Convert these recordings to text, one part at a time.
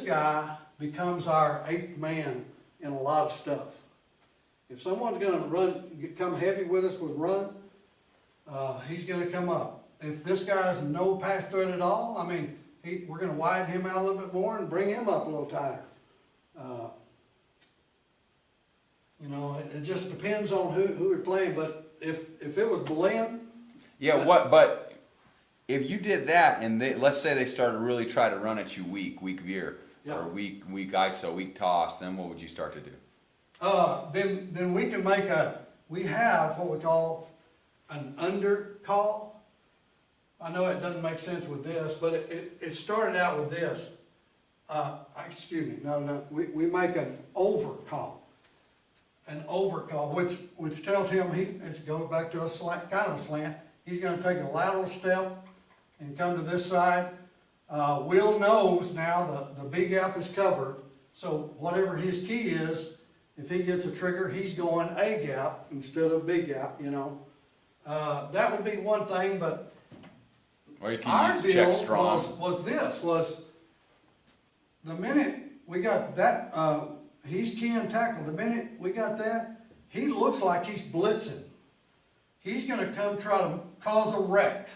guy becomes our eighth man in a lot of stuff. If someone's gonna come heavy with us with run, he's gonna come up. If this guy's no pass threat at all, I mean, we're gonna widen him out a little bit more and bring him up a little tighter. You know, it just depends on who we're playing, but if it was Belen. Yeah, but if you did that and let's say they started to really try to run at you weak veer, Yeah. or weak ISO, weak toss, then what would you start to do? Then we can we have what we call an under call. I know it doesn't make sense with this, but it started out with this. Excuse me, no, we make an over call. An over call, which tells him it goes back to a slant, kind of a slant. He's gonna take a lateral step and come to this side. Will knows now the B gap is covered, so whatever his key is, if he gets a trigger, he's going A gap instead of B gap, you know. That would be one thing, but Or you our can use deal check strong. was the minute we got that, he's keying tackle, the minute we got that, he looks like he's blitzing. He's gonna come try to cause a wreck.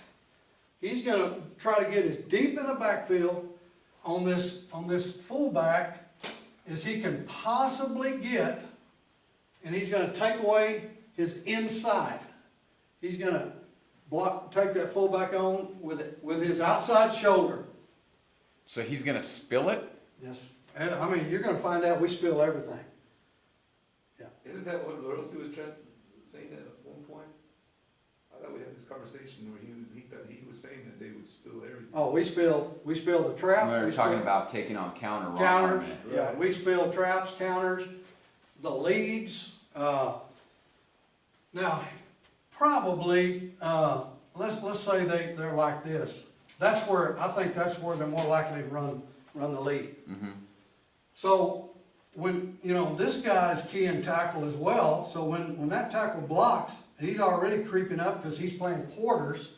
He's gonna try to get as deep in the backfield on this fullback as he can possibly get, and he's gonna take away his inside. He's gonna take that fullback on with his outside shoulder. So he's gonna spill it? Yes, I mean, you're gonna find out we spill everything. Yeah. Isn't that what Rossi was saying at one point? I thought we had this conversation where he was saying that they would spill everything. Oh, we spill the trap. We were we talking spill about taking on counter rock. counters. for a minute. Yeah, we spill traps, counters, the leads. Now, probably, let's say they're like this. I think that's where they're more likely to run the lead. Mm-hmm. So when, you know, this guy's keying tackle as well, so when that tackle blocks, he's already creeping up because he's playing quarters.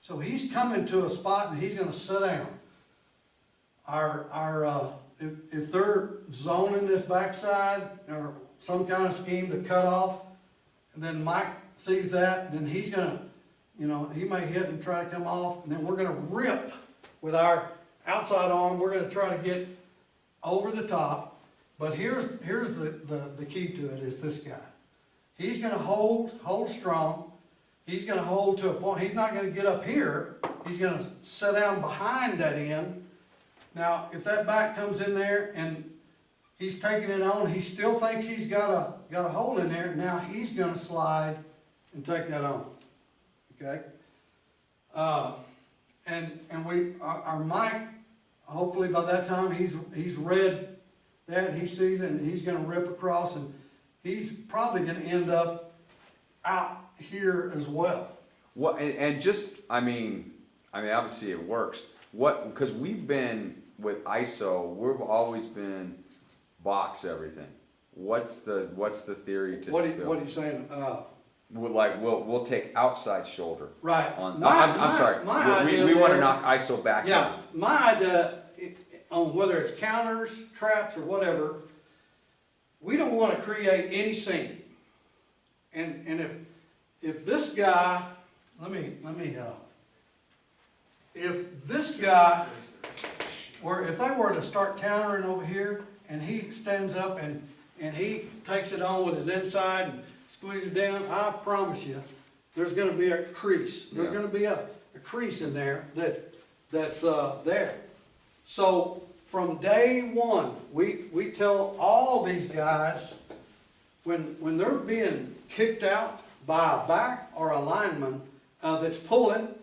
So he's coming to a spot and he's gonna sit down. If they're zoning this backside or some kind of scheme to cut off, and then Mike sees that, then he's gonna, you know, he may hit and try to come off, and then we're gonna rip with our outside arm. We're gonna try to get over the top. But here's the key to it is this guy. He's gonna hold strong. He's gonna hold to a point. He's not gonna get up here. He's gonna sit down behind that end. Now, if that back comes in there and he's taking it on, he still thinks he's got a hole in there. Now he's gonna slide and take that on. Okay? And our Mike, hopefully by that time he's read that, he sees it, and he's gonna rip across, and he's probably gonna end up out here as well. What and just I mean obviously it works. Because we've been with ISO, we've always been box everything. What's the theory to What spill? are you saying? We'll take outside shoulder. Right. I'm My sorry. idea We want to there- knock ISO back Yeah, down. my idea on whether it's counters, traps, or whatever, we don't want to create any scene. And if this guy, if this guy if they were to start countering over here and he stands up and he takes it on with his inside and squeezes it down, I promise you, there's gonna be a crease. There's Yeah. gonna be a crease in there that's there. So from day one, we tell all these guys when they're being kicked out by a back or a lineman that's pulling,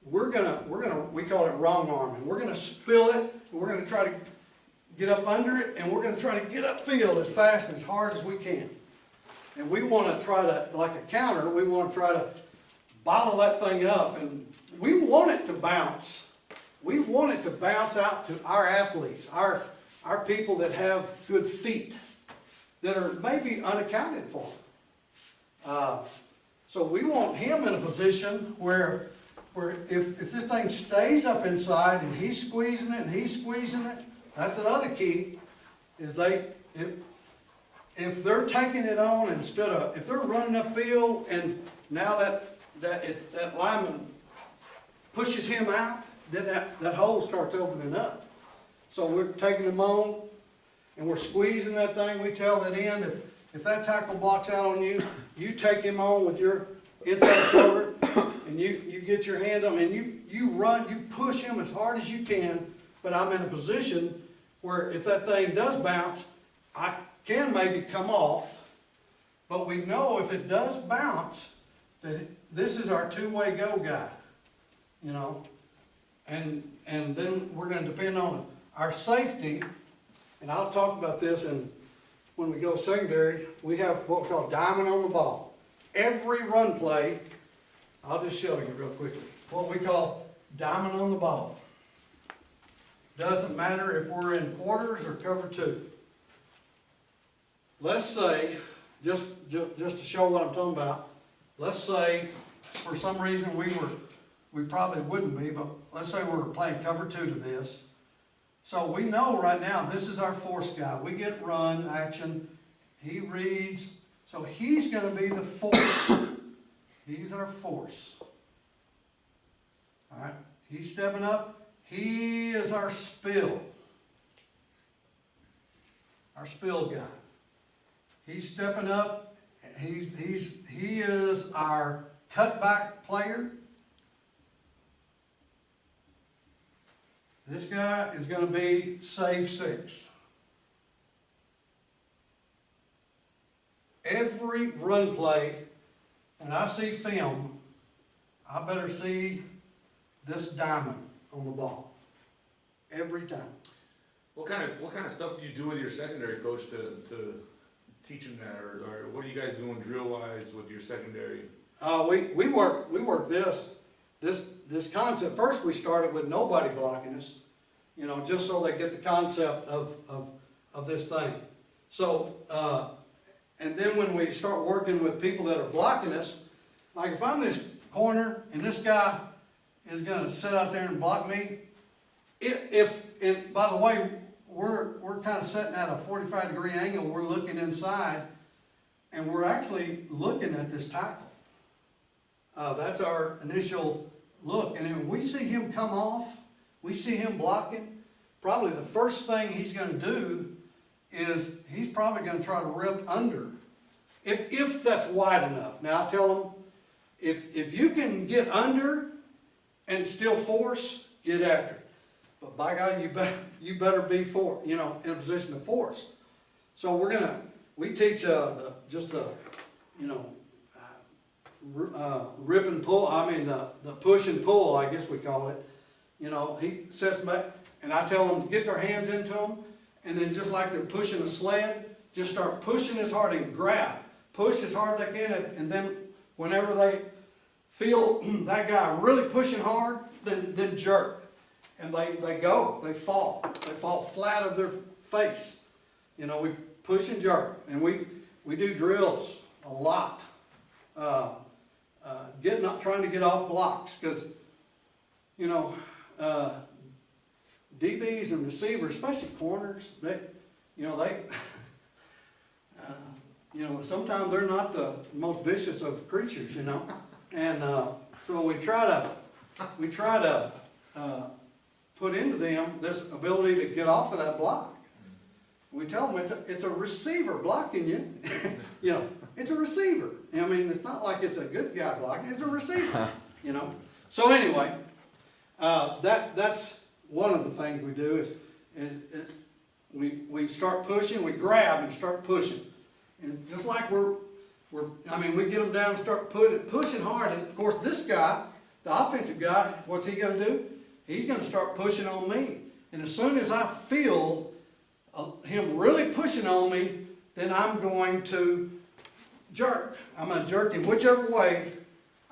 we call it wrong arming. We're gonna spill it, we're gonna try to get up under it, and we're gonna try to get upfield as fast and as hard as we can. And we wanna try to, like a counter, we wanna try to bottle that thing up, and we want it to bounce. We want it to bounce out to our athletes, our people that have good feet, that are maybe unaccounted for. So we want him in a position where if this thing stays up inside and he's squeezing it and he's squeezing it, That's the other key, is if they're taking it on instead of, if they're running upfield and now that lineman pushes him out, then that hole starts opening up. So we're taking them on and we're squeezing that thing, we tell that end, if that tackle blocks out on you, you take him on with your inside shoulder and you get your hand on him and you run, you push him as hard as you can, but I'm in a position where if that thing does bounce, I can maybe come off, but we know if it does bounce, that this is our two-way go guy, you know? And then we're gonna depend on our safety, and I'll talk about this when we go secondary, we have what we call diamond on the ball. Every run play, I'll just show you real quickly, what we call diamond on the ball. Doesn't matter if we're in quarters or cover two. Let's say, just to show what I'm talking about, let's say for some reason we probably wouldn't be, but let's say we're playing cover two to this. So we know right now, this is our force guy. We get run action, he reads, so he's gonna be the force. He's our force. All right, he's stepping up. He is our spill guy. He's stepping up. He is our cutback player. This guy is going to be save six. Every run play, when I see film, I better see this diamond on the ball. Every time. What kind of stuff do you do with your secondary coach to teach them that, or what are you guys doing drill wise with your secondary? We work this concept. First, we started with nobody blocking us, you know, just so they get the concept of this thing. So, and then when we start working with people that are blocking us, like if I'm this corner and this guy is going to sit out there and block me, and by the way, we're kind of sitting at a 45-degree angle. We're looking inside, and we're actually looking at this tackle. That's our initial look, and when we see him come off, we see him blocking, probably the first thing he's going to do is he's probably going to try to rip under, if that's wide enough. Now I tell him, if you can get under and still force, get after it. But by God, you better be in a position to force. So we teach rip and pull. I mean the push and pull, I guess we call it. You know, he sets back, and I tell them to get their hands into them, and then just like they're pushing a sled, just start pushing as hard and grab. Push as hard as they can, and then whenever they feel that guy really pushing hard, then jerk. And they fall flat of their face. You know, we push and jerk, and we do drills a lot. Trying to get off blocks, because, you know, DBs and receivers, especially corners, sometimes they're not the most vicious of creatures, you know, and so we try to put into them this ability to get off of that block. We tell them it's a receiver blocking you. You know, it's a receiver. I mean, it's not like it's a good guy blocking, it's a receiver, you know. So anyway, that's one of the things we do is we start pushing, we grab and start pushing. And just like we get them down and start pushing hard. And of course this guy, the offensive guy, what's he gonna do? He's gonna start pushing on me. And as soon as I feel him really pushing on me, then I'm going to jerk. I'm going to jerk him whichever way.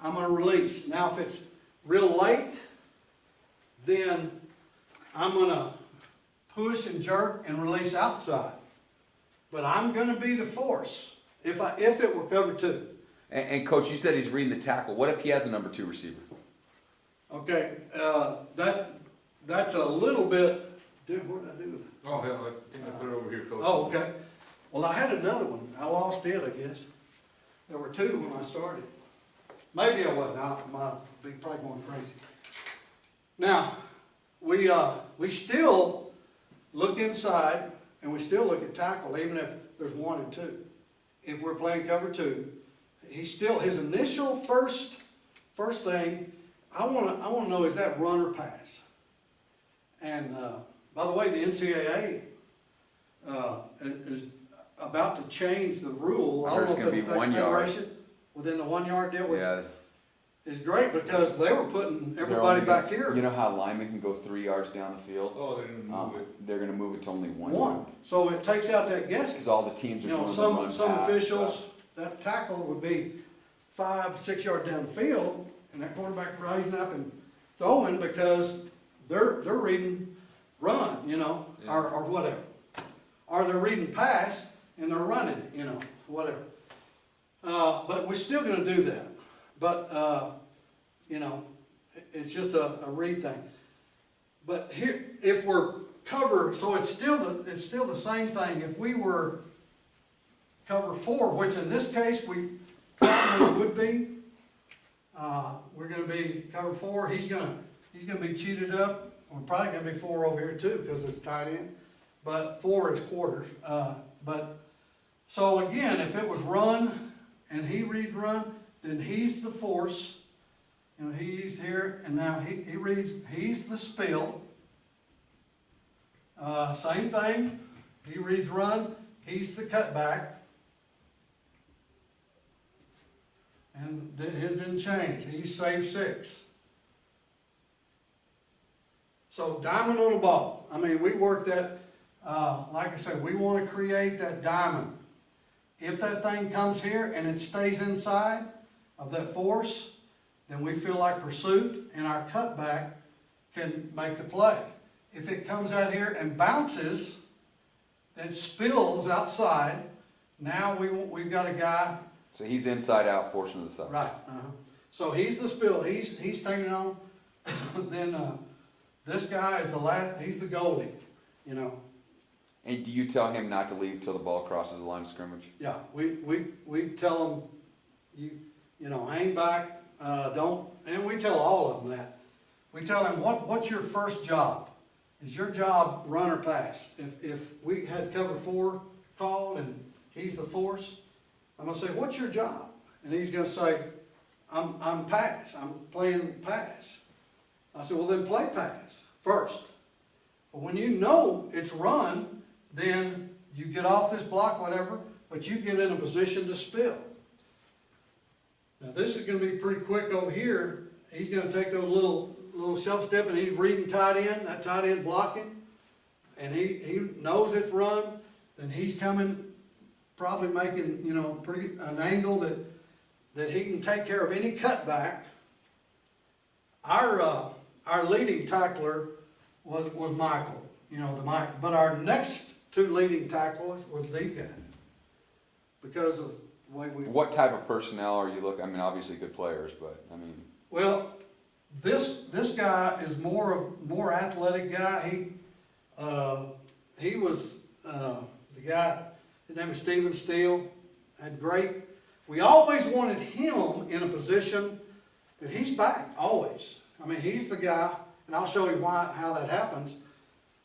I'm going to release. Now if it's real late, then I'm going to push and jerk and release outside. But I'm going to be the force if it were cover two. And Coach, you said he's reading the tackle. What if he has a number 2 receiver? Okay, that's a little bit. Dude, what did I do with it? Oh, hell, I think I put it over here, coach. Oh, okay. Well, I had another one. I lost it, I guess. There were two when I started. Maybe I wasn't. I might be probably going crazy. Now, we still look inside and we still look at tackle, even if there's 1 and 2. If we're playing cover 2, his initial first thing, I wanna know, is that run or pass? And, by the way, the NCAA, is about to change the rule. I heard it's don't know gonna if be it'll 1 affect yard. federation within the 1 yard deal, which Yeah. is great because they were putting They're everybody only back gonna- here. You know how linemen can go 3 yards down the field? Oh, they're gonna move it. They're gonna move it to only 1 One, yard. so it takes out that guessing. Cause all the teams are You know, doing the run some pass officials, stuff. that tackle would be 5, 6 yards down the field, and that quarterback rising up and throwing because they're reading run, you know, or whatever. Or they're reading pass and they're running it, you know, whatever. But we're still gonna do that. But, you know, it's just a read thing. But here, if we're cover, so it's still the same thing. If we were cover 4, which in this case we probably would be, we're gonna be cover 4. He's gonna be cheated up. We're probably gonna be 4 over here too because it's tight end. But 4 is quarters. But so again, if it was run and he reads run, then he's the force. You know, he's here, and now he reads, he's the spill. Same thing, he reads run, he's the cutback. And his didn't change, he's safe 6. So diamond on the ball, I mean, we work that, like I said, we want to create that diamond. If that thing comes here and it stays inside of that force, then we feel like pursuit and our cutback can make the play. If it comes out here and bounces, then spills outside, now we've got a guy, So he's inside out forcing the side. right, so he's the spill, he's taking on, then, this guy is he's the goalie, you know. And do you tell him not to leave till the ball crosses the line of scrimmage? Yeah, we tell them, you know, hang back, don't, and we tell all of them that. We tell them, what's your first job? Is your job run or pass? If we had cover 4 called and he's the force, I'm gonna say, what's your job? And he's gonna say, I'm pass, I'm playing pass. I said, well then play pass first. But when you know it's run, then you get off this block, whatever, but you get in a position to spill. Now this is gonna be pretty quick over here. He's gonna take those little shelf step and he's reading tight end, that tight end blocking. And he knows it's run, then he's coming, probably making, you know, an angle that he can take care of any cutback. Our leading tackler was Michael, you know, but our next 2 leading tacklers was these guys. Because of the way we. What type of personnel are you looking? I mean, obviously good players, but I mean. Well, this guy is more athletic guy. He was the guy. His name is Stephen Steele. Had great. We always wanted him in a position that he's back always. I mean, he's the guy, and I'll show you how that happens.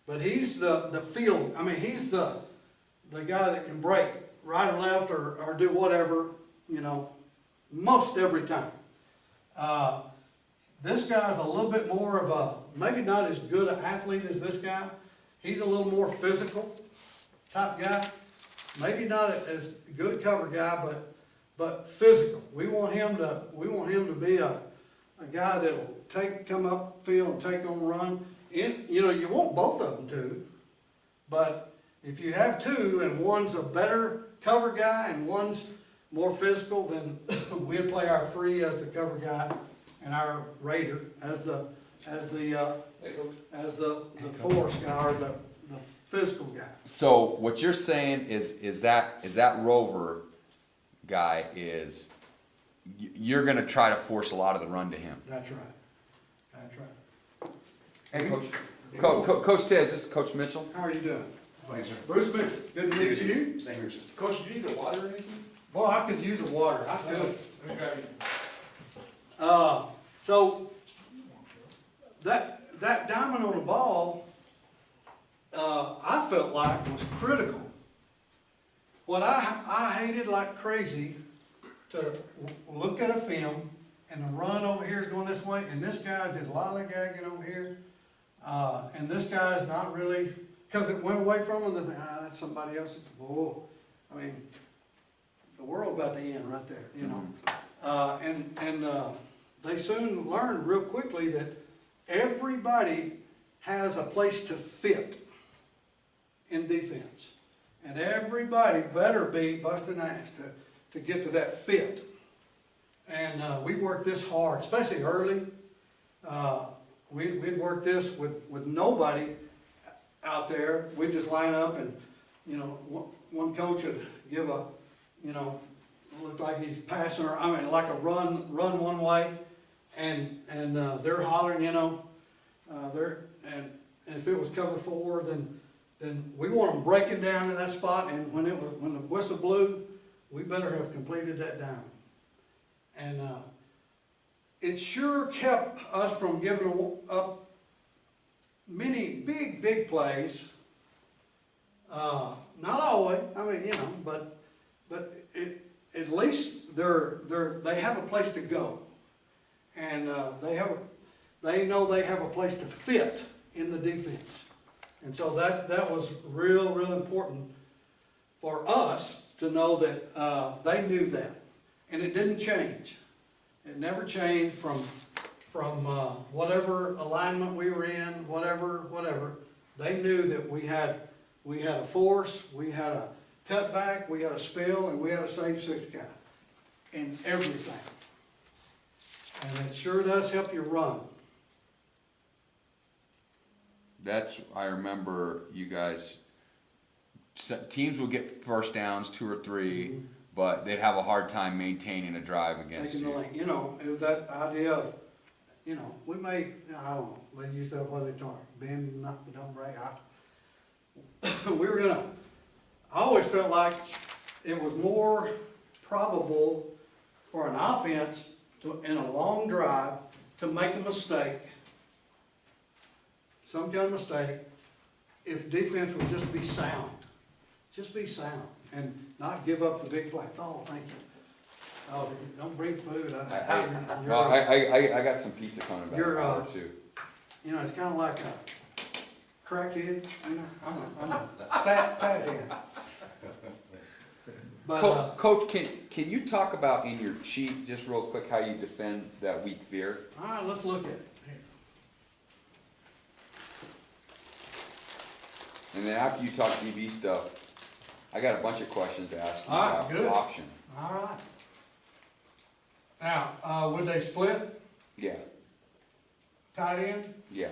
But he's the field. I mean, he's the guy that can break right or left or do whatever, you know, most every time. This guy's a little bit more of a, maybe not as good an athlete as this guy. He's a little more physical type guy. Maybe not as good a cover guy, but physical. We want him to be a guy that'll come up field and take on the run. You know, you want both of them to, but if you have 2 and one's a better cover guy and one's more physical, then we'd play our free as the cover guy and our raider as the force guy or the physical guy. So what you're saying is that Rover guy is you're going to try to force a lot of the run to him. That's right. That's right. Hey, Coach. Coach Tez, this is Coach Mitchell. How are you doing? Fine, sir. Bruce Mitchell, good to meet you. Same here, sir. Coach, do you need a water or anything? Boy, I could use the water, I could. Let me grab you. So, that diamond on the ball, I felt like was critical. What I hated like crazy to look at a film and the run over here is going this way, and this guy's just lollygagging over here. And this guy's not really, because it went away from him, they think, that's somebody else. Whoa, I mean, the world about to end right there, you know. They soon learned real quickly that everybody has a place to fit in defense. And everybody better be busting ass to get to that fit. And we worked this hard, especially early. We'd work this with nobody out there. We'd just line up and, you know, one coach would give a, you know, looked like he's passing, or I mean, like a run one way, and they're hollering, you know, and if it was cover 4, then we want them breaking down in that spot, and when the whistle blew, we better have completed that diamond. And it sure kept us from giving up many big plays. Not always, I mean, you know, but at least they have a place to go, and they know they have a place to fit in the defense, and so that was real important for us to know that they knew that, and it didn't change. It never changed from whatever alignment we were in, whatever. They knew that we had a force, we had a cutback, we had a spill, and we had a safe 6 guy in everything. And it sure does help you run. I remember you guys, teams would get first downs, 2 or 3, but they'd have a hard time maintaining a drive against Taking the you. lane, you know, it was that idea of, you know, we may, I don't know, they used that, what they talk, bend, not, don't break. I always felt like it was more probable for an offense in a long drive to make a mistake, some kind of mistake, if defense would just be sound. Just be sound and not give up the big play. Oh, thank you. Oh, don't bring food. I got some pizza coming back You're, there too. You know, it's kind of like a crackhead. You know, I'm a fat head. But Coach, can you talk about in your sheet, just real quick, how you defend that weak veer? all right, let's look at it. Here. And then after you talk DB stuff, I got a bunch of questions to ask you All right, about good. option. All right. Now, would they split Yeah, tight end? yeah,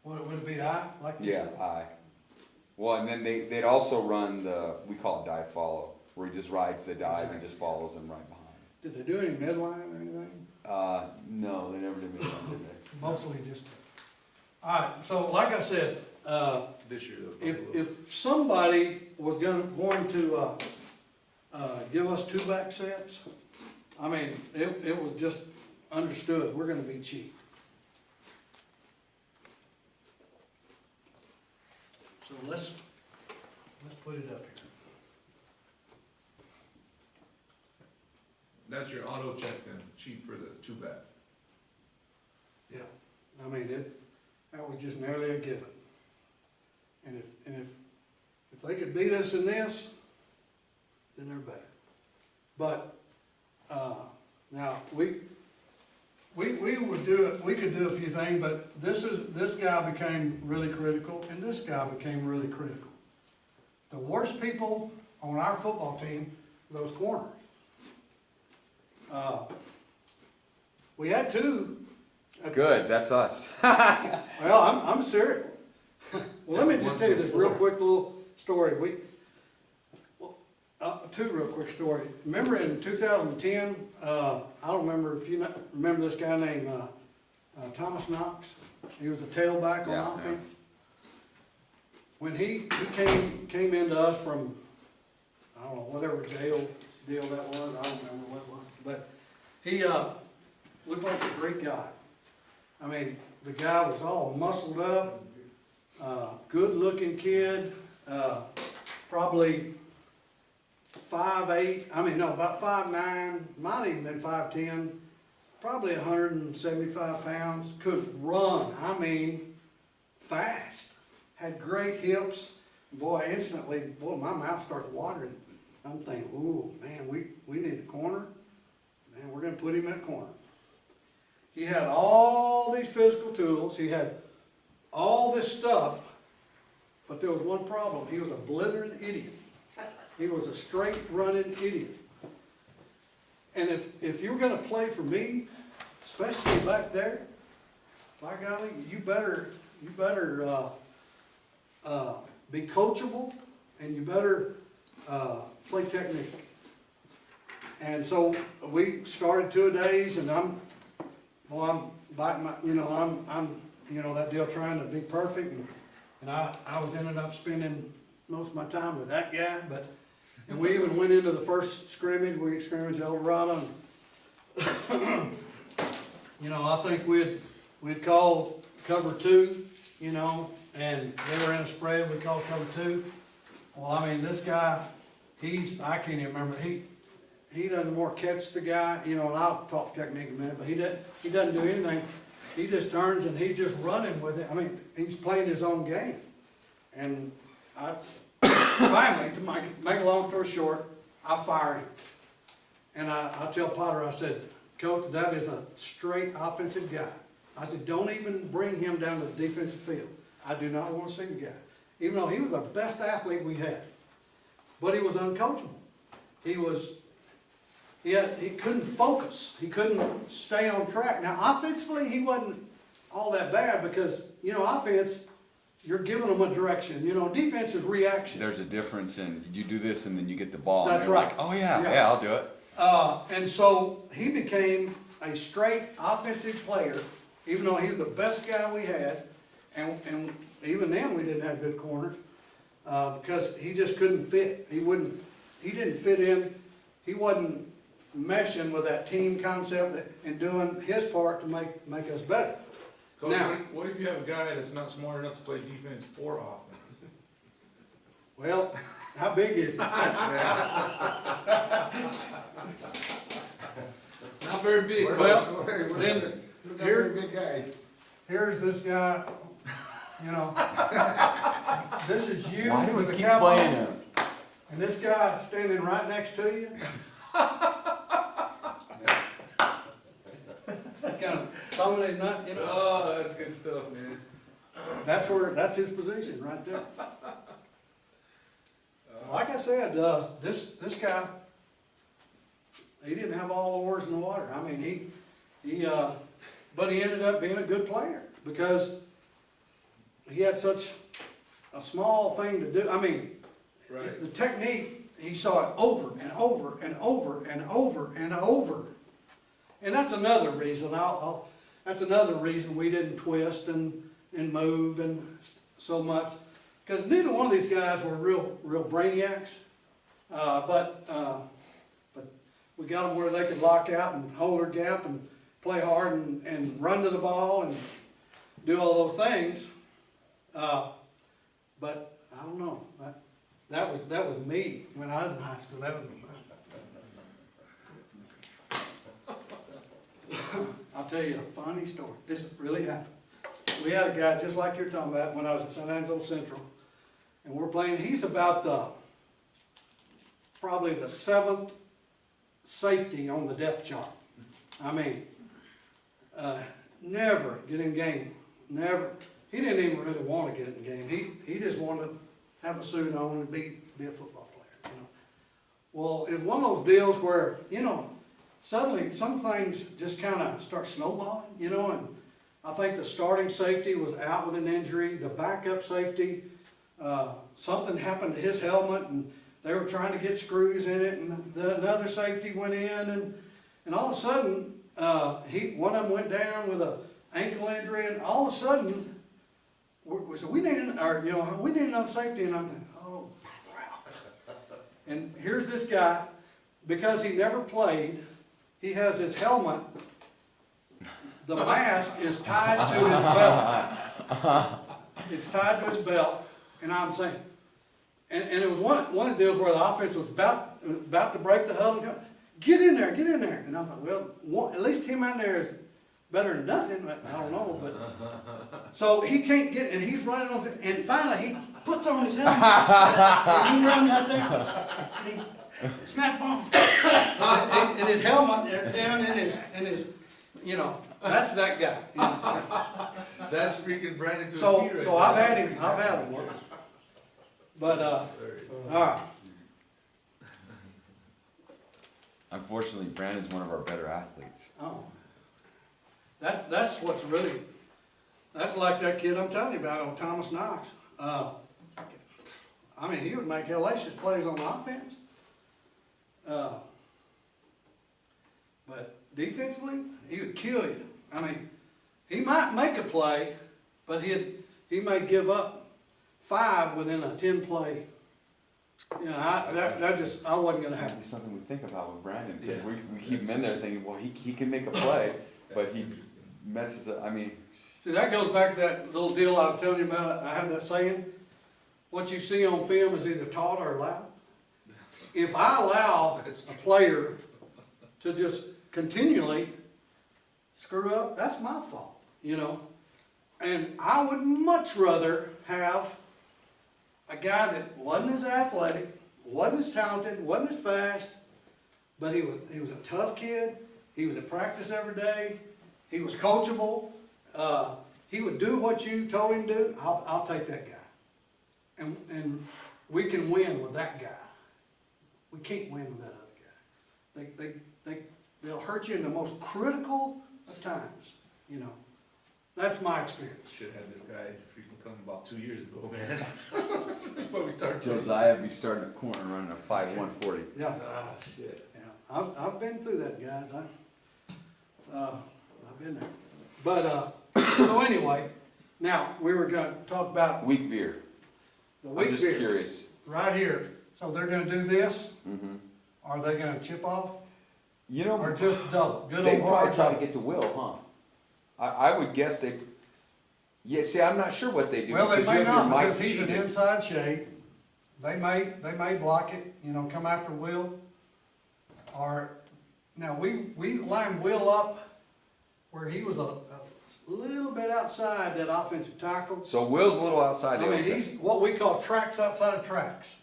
Would it be I? Like you yeah, said? Well, and then they'd also run we call it dive follow, where he just rides the dive and just follows him right behind. Did they do any midline or anything? No, they never did me that, did they? Mostly just. All right. So, like I said, This year, though. if somebody was going to give us 2 back sets, I mean, it was just understood, we're gonna be cheap. So let's put it up here. That's your auto check then, cheap for the 2-back. Yeah, I mean, that was just nearly a given. And if they could beat us in this, then they're better. But, now, we would do it, we could do a few things, but this guy became really critical, and this guy became really critical. The worst people on our football team were those corners. We had 2. Good, that's us. Well, I'm serious. Well, let me just tell you this real quick little story. 2 real quick stories. Remember in 2010, I don't remember if you remember this guy named Thomas Knox? He was a tailback Yeah, on yeah. offense. When he came into us from, I don't know, whatever jail deal that was, I don't remember what it was, but he, looked like a great guy. I mean, the guy was all muscled up, good-looking kid, probably 5'8", about 5'9", might even been 5'10", probably 175 pounds, could run, fast, had great hips. Boy, instantly, my mouth started watering. I'm thinking, ooh, man, we need a corner. Man, we're gonna put him in a corner. He had all these physical tools, he had all this stuff, but there was one problem. He was a blithering idiot. He was a straight running idiot. And if you were gonna play for me, especially back there, by golly, you better be coachable, and you better play technique. And so we started 2-a-days, and I'm biting my, I'm that deal trying to be perfect, and I was ended up spending most of my time with that guy, and we even went into the first scrimmage, we scrimmaged El Dorado, and I think we'd call cover 2, and they were in a spread, we called cover 2. Well, this guy, I can't even remember, he doesn't more catch the guy, and I'll talk technique in a minute, but he doesn't do anything. He just turns and he's just running with it. He's playing his own game. And I finally, to make a long story short, I fire him. And I tell Potter, I said, Coach, that is a straight offensive guy. I said, don't even bring him down to the defensive field. I do not want to see the guy. Even though he was the best athlete we had. But he was uncoachable. He couldn't focus. He couldn't stay on track. Now, offensively, he wasn't all that bad because, offense, you're giving them a direction. Defense is reaction. There's a difference in, you do this and then you get the ball. That's and you're right. like, oh yeah, Yeah. I'll do it. And so he became a straight offensive player, even though he was the best guy we had. And even then, we didn't have good corners because he just couldn't fit. He didn't fit in. He wasn't meshing with that team concept and doing his part to make us better. Coach, Now- what if you have a guy that's not smart enough to play defense or offense? Well, how big is he? Not very big. Well, then Very big guy. here's this guy, this is you Why do with we the keep cap playing on, him? and this guy standing right next to you. Kind of thumbing his nut, Oh, that's good stuff, man. That's his position right there. Like I said, this guy, he didn't have all the oars in the water. But he ended up being a good player because he had such a small thing to do. Right. The technique, he saw it over and over and over and over and over. And that's another reason, that's another reason we didn't twist and move and so much. Because neither one of these guys were real brainiacs. But we got them where they could lock out and hold their gap and play hard and run to the ball and do all those things. But I don't know. That was me when I was in high school. I'll tell you a funny story. This really happened. We had a guy just like you're talking about when I was at San Angelo Central, and we're playing. He's about probably the 7th safety on the depth chart. Never get in game. Never. He didn't even really want to get in the game. He just wanted to have a suit on and be a football player. Well, it's one of those deals where suddenly some things just kind of start snowballing, and I think the starting safety was out with an injury, the backup safety, something happened to his helmet and they were trying to get screws in it, and another safety went in, and all of a sudden, one of them went down with ankle injury, and all of a sudden, we said, we need another safety, and I'm thinking, oh, crap. And here's this guy, because he never played, he has his helmet, the mask is tied to his belt. It's tied to his belt, and I'm saying, and it was one of the deals where the offense was about to break the huddle, and come, get in there, and I thought, well, at least him out there is better than nothing, I don't know, but, so he can't get, and he's running off, and finally he puts on his helmet, and he runs out there, and he snap on, and his helmet down in his, you know, that's that guy. You know. That's freaking Brandon to a So, T right so there. I've had him, but, all right, Unfortunately, Brandon's one of our better athletes. oh. That's what's really, that's like that kid I'm telling you about, old Thomas Knox. I mean, he would make hellacious plays on the offense. But defensively, he would kill you. I mean, he might make a play, but he may give up 5 within a 10-play. You know, I wasn't gonna That'd happen. be something we think about with Brandon, because Yeah. we keep him in there thinking, well, he can make a play, but That's he interesting. messes up, I mean, See, that goes back to that little deal I was telling you about. I have that saying, what you see on film is either taught or allowed. If I allow a player to just continually screw up, that's my fault, you know? And I would much rather have a guy that wasn't as athletic, wasn't as talented, wasn't as fast, but he was a tough kid. He was at practice every day. He was coachable. He would do what you told him to do. I'll take that guy. And we can win with that guy. We can't win with that other guy. They'll hurt you in the most critical of times, you know. That's my experience. Should have had this guy freaking come about 2 years ago, man. Before we started. Josiah be starting a corner running a 5.140. Yeah, Ah, shit. yeah. I've been through that, guys. I've been there. But, so anyway, now, we were gonna talk about Weak beer, the I'm weak just beer, curious. right here. So they're gonna do this? Mm-hmm. Are they gonna chip off? You know, Or just double? Good they old probably hard try to double? get to Will, huh? I would guess they, yeah, see, I'm not sure what they do. Well, they because you may have your not, Mike because he's an Sheehan. inside shade. They may block it, you know, come after Will. Or, now, we lined Will up where he was a little bit outside that offensive tackle. So Will's a little outside I the mean, other. he's what we call tracks outside of tracks.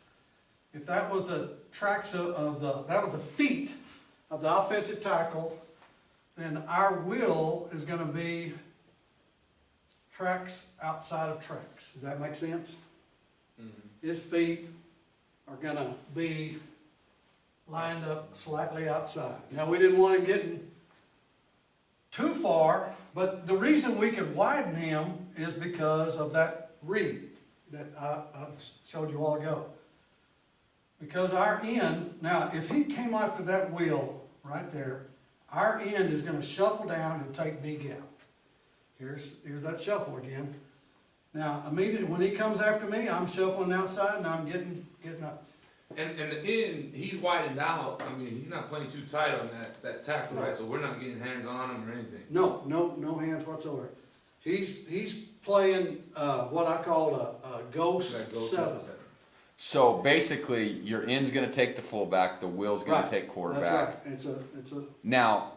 If that was the tracks that was the feet of the offensive tackle, then our Will is gonna be tracks outside of tracks. Does that make sense? His feet are gonna be lined up slightly outside. Now, we didn't want him getting too far, but the reason we could widen him is because of that read that I showed you a while ago. Because our end, now, if he came after that wheel right there, our end is gonna shuffle down and take B gap. Here's that shuffle again. Now, immediately, when he comes after me, I'm shuffling outside and I'm getting up. And the end, he's widened out. I mean, he's not playing too tight on that tackle, right? So we're not getting hands on him or anything. No hands whatsoever. He's playing, what I call a ghost That goes seven. So basically, your end's gonna take the fullback, the Will's gonna Right, take quarterback. That's right, it's a, Now,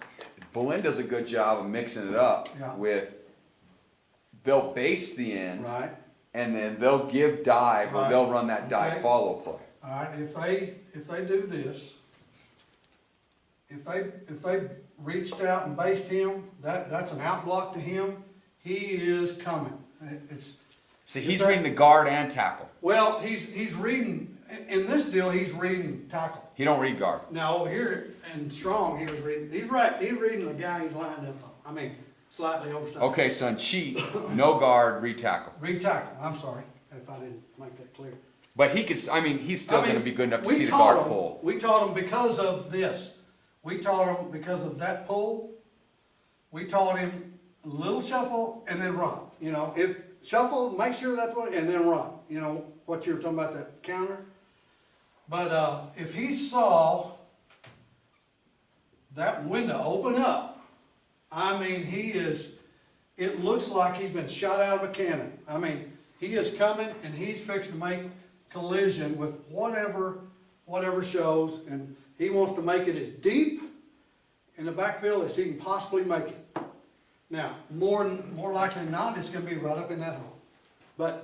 Boleyn does a good job of mixing it up Yeah. with, they'll base the end, right. and then they'll give dive, or Right. they'll run that dive Okay. follow play. All right, if they do this, if they reached out and based him, that's an out block to him, he is coming. It's, See, he's that- reading the guard and tackle. well, he's reading, in this deal, he's reading tackle. He don't read guard. Now, over here in Strong, he's reading the guy he's lined up on, I mean, slightly oversized. Okay, so in cheat, no guard, read tackle. Read tackle, I'm sorry, if I didn't make that clear. But he could, I mean, he's still I mean, gonna be good enough to we see the taught guard him- pull. We taught him because of this. We taught him because of that pull. We taught him a little shuffle and then run. You know, if shuffle, make sure that's what, and then run. You know, what you were talking about, that counter. But if he saw that window open up, I mean, it looks like he's been shot out of a cannon. I mean, he is coming and he's fixing to make collision with whatever shows, and he wants to make it as deep in the backfield as he can possibly make it. Now, more likely than not, it's gonna be right up in that hole. But